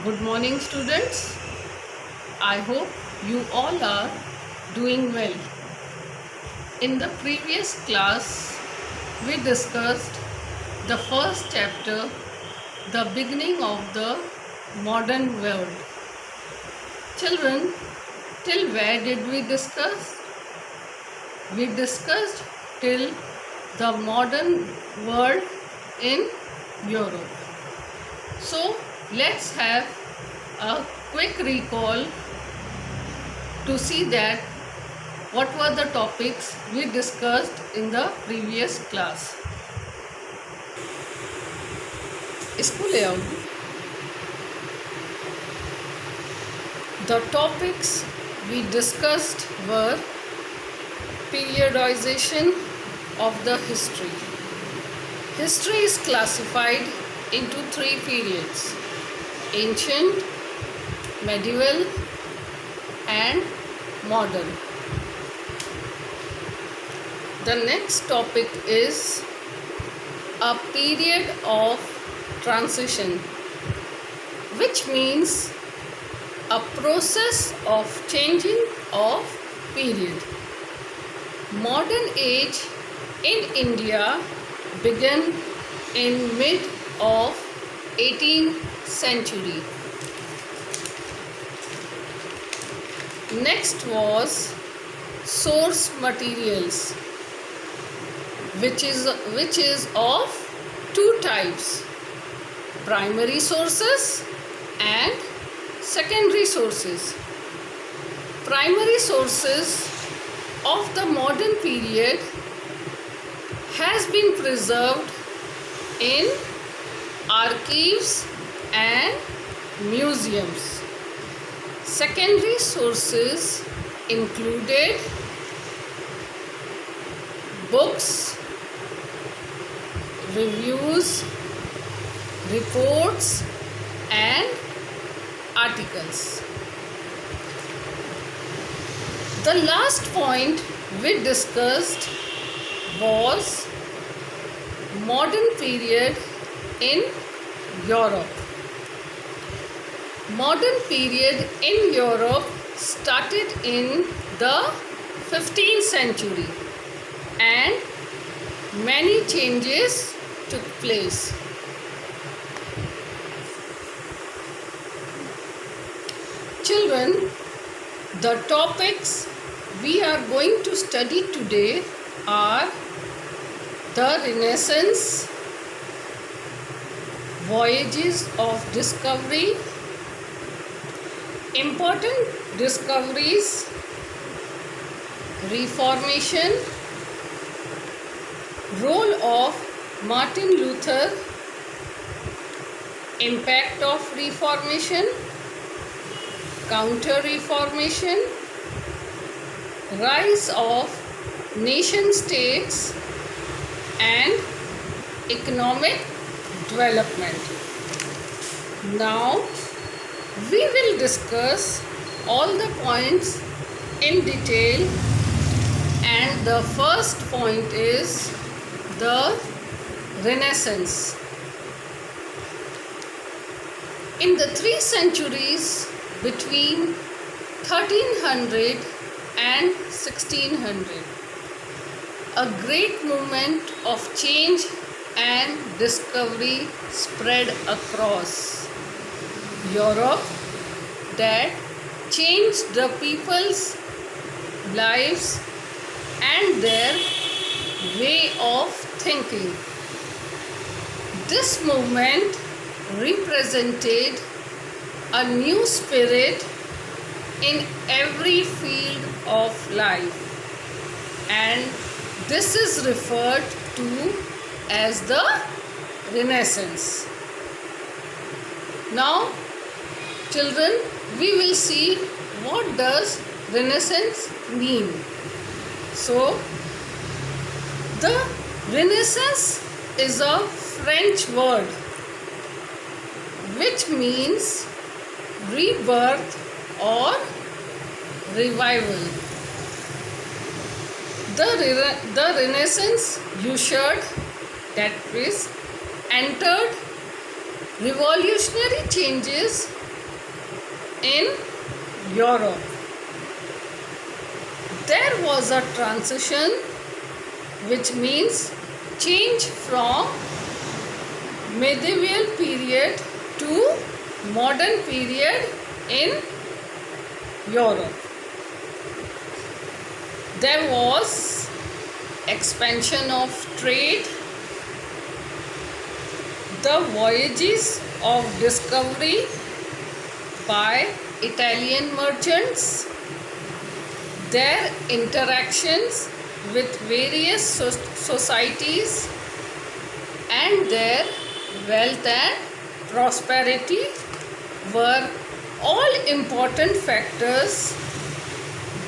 Good morning, students. I hope you all are doing well. In the previous class, we discussed the first chapter, the beginning of the modern world. Children, till where did we discuss? We discussed till the modern world in Europe. So, let's have a quick recall to see that what were the topics we discussed in the previous class. इसको ले आओ. The topics we discussed were periodization of the history. History is classified into three periods: ancient, medieval, and modern. The next topic is a period of transition, which means a process of changing of period. Modern age in India began in mid of 18th century. Next was source materials, which is of two types: primary sources and secondary sources. Primary sources of the modern period has been preserved in archives and museums. Secondary sources included books, reviews, reports, and articles. The last point we discussed was modern period in Europe. Modern period in Europe started in the 15th century and many changes took place. Children, the topics we are going to study today are the Renaissance, voyages of discovery, important discoveries, Reformation, role of Martin Luther, impact of Reformation, counter-reformation, rise of nation states, and economic development. Now, we will discuss all the points in detail, and the first point is the Renaissance. In the 3 centuries between 1300 and 1600, a great movement of change and discovery spread across Europe that changed the people's lives and their way of thinking. This movement represented a new spirit in every field of life, and this is referred to as the Renaissance. Now, children, we will see what does Renaissance mean. So, the Renaissance is a French word which means rebirth or revival. The Renaissance ushered, that is, entered revolutionary changes in Europe. There was a transition, which means change from medieval period to modern period in Europe. There was expansion of trade, the voyages of discovery by Italian merchants, their interactions with various societies, and their wealth and prosperity were all important factors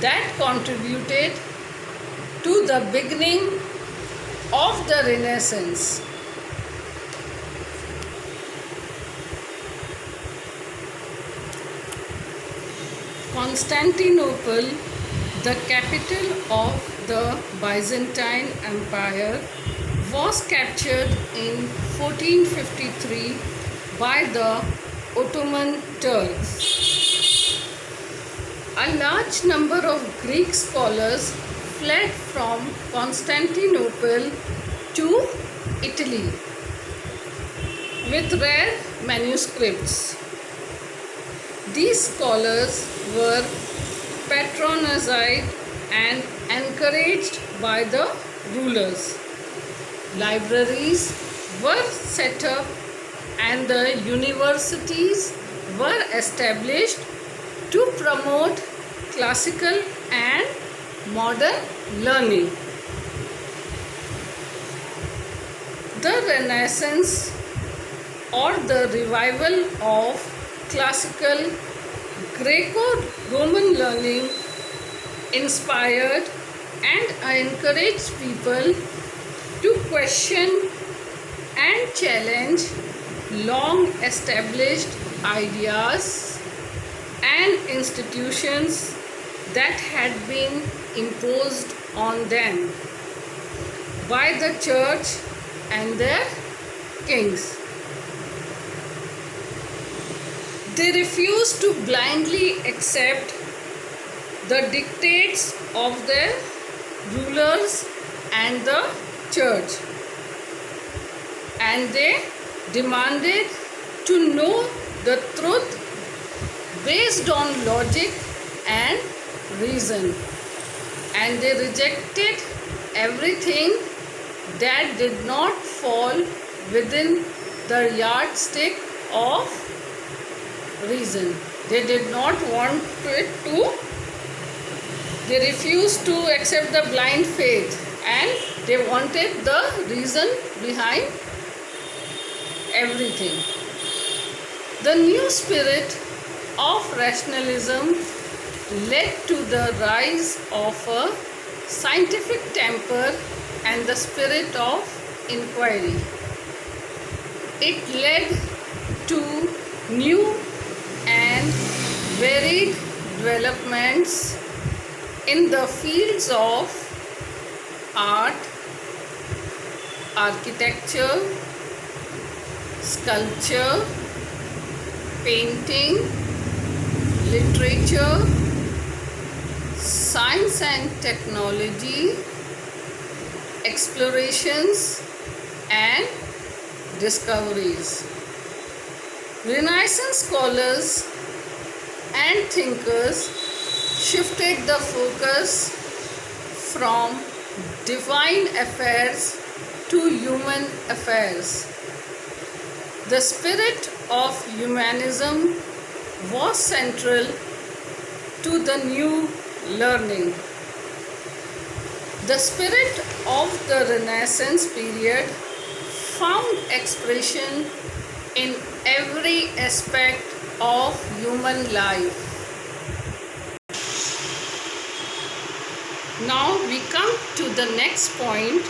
that contributed to the beginning of the Renaissance. Constantinople, the capital of the Byzantine Empire, was captured in 1453 by the Ottoman Turks. A large number of Greek scholars fled from Constantinople to Italy with rare manuscripts. These scholars were patronized and encouraged by the rulers. Libraries were set up and the universities were established to promote classical and modern learning. The Renaissance, or the revival of classical Greco-Roman learning, inspired and encouraged people to question and challenge long established ideas and institutions that had been imposed on them by the church and their kings. They refused to blindly accept the dictates of their rulers and the church, and they demanded to know the truth based on logic and reason, and they rejected everything that did not fall within the yardstick of reason. They did not want it to, they refused to accept the blind faith, and they wanted the reason behind everything. The new spirit of rationalism led to the rise of a scientific temper and the spirit of inquiry. It led to new and varied developments in the fields of art, architecture, sculpture, painting, literature, science and technology, explorations and discoveries. Renaissance scholars and thinkers shifted the focus from divine affairs to human affairs. The spirit of humanism was central to the new learning. The spirit of the Renaissance period found expression in every aspect of human life. Now we come to the next point,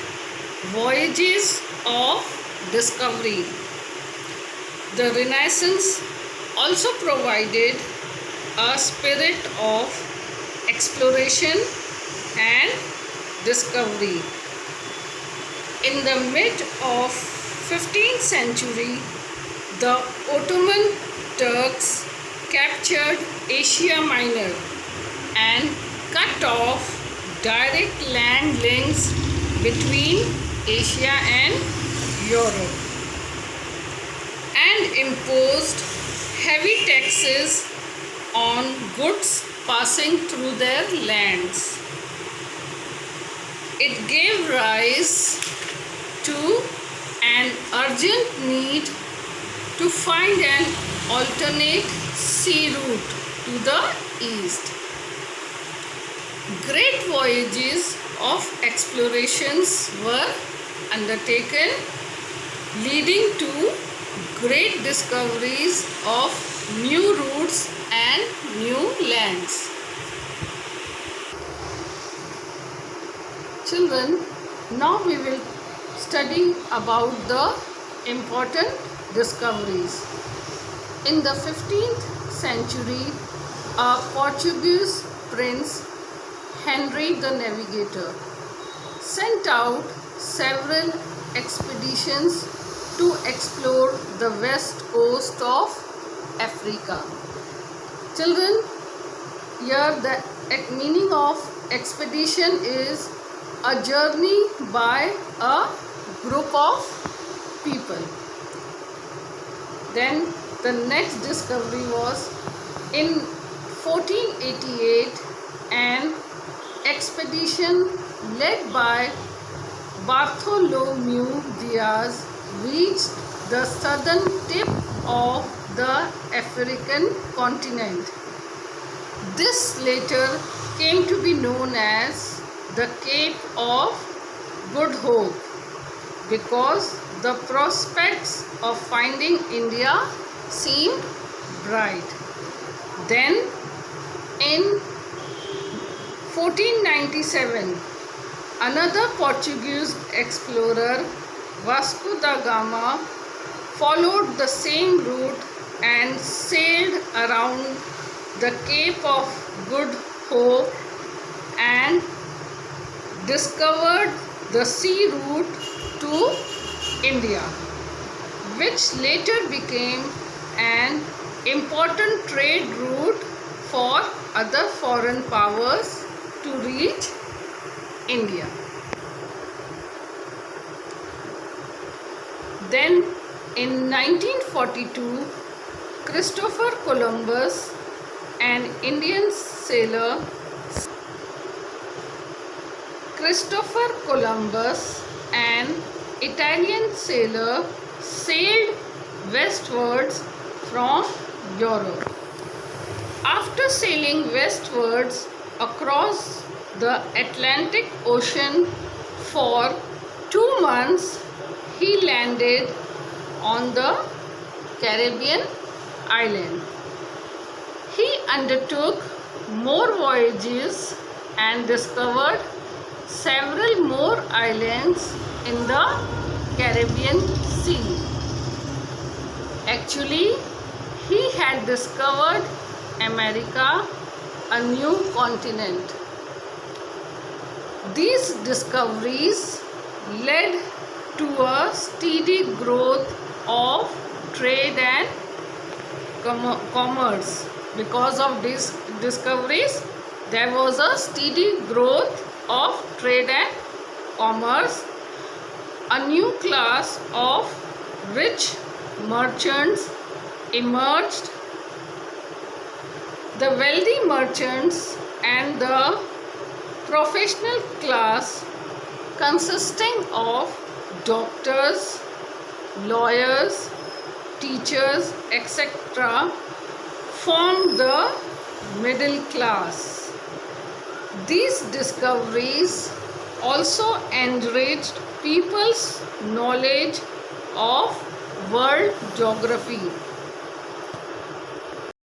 voyages of discovery. The Renaissance also provided a spirit of exploration and discovery. In the mid of 15th century, the Ottoman Turks captured Asia Minor and cut off direct land links between Asia and Europe, and imposed heavy taxes on goods passing through their lands. It gave rise to an urgent need to find an alternate sea route to the east. Great voyages of explorations were undertaken, leading to great discoveries of new routes and new lands. Children, now we will study about the important discoveries. In the 15th century, a Portuguese prince, Henry the Navigator, sent out several expeditions to explore the west coast of Africa. Children, here the meaning of expedition is a journey by a group of people. Then the next discovery was in 1488, an expedition led by Bartholomew Diaz reached the southern tip of the African continent. This later came to be known as the Cape of Good Hope because the prospects of finding India seemed bright. Then in 1497, another Portuguese explorer, Vasco da Gama, followed the same route and sailed around the Cape of Good Hope and discovered the sea route to India, which later became an important trade route for other foreign powers to reach India. Then in 1942, Christopher Columbus, an Indian sailor, Christopher Columbus, an Italian sailor, sailed westwards from Europe. After sailing westwards across the Atlantic Ocean for 2 months, he landed on the Caribbean island. He undertook more voyages and discovered several more islands in the Caribbean Sea. Actually, he had discovered America, a new continent. These discoveries led to a steady growth of trade and commerce. Because of these discoveries, there was a steady growth of trade and commerce. A new class of rich merchants emerged. The wealthy merchants and the professional class, consisting of doctors, lawyers, teachers, etc., formed the middle class. These discoveries also enriched people's knowledge of world geography.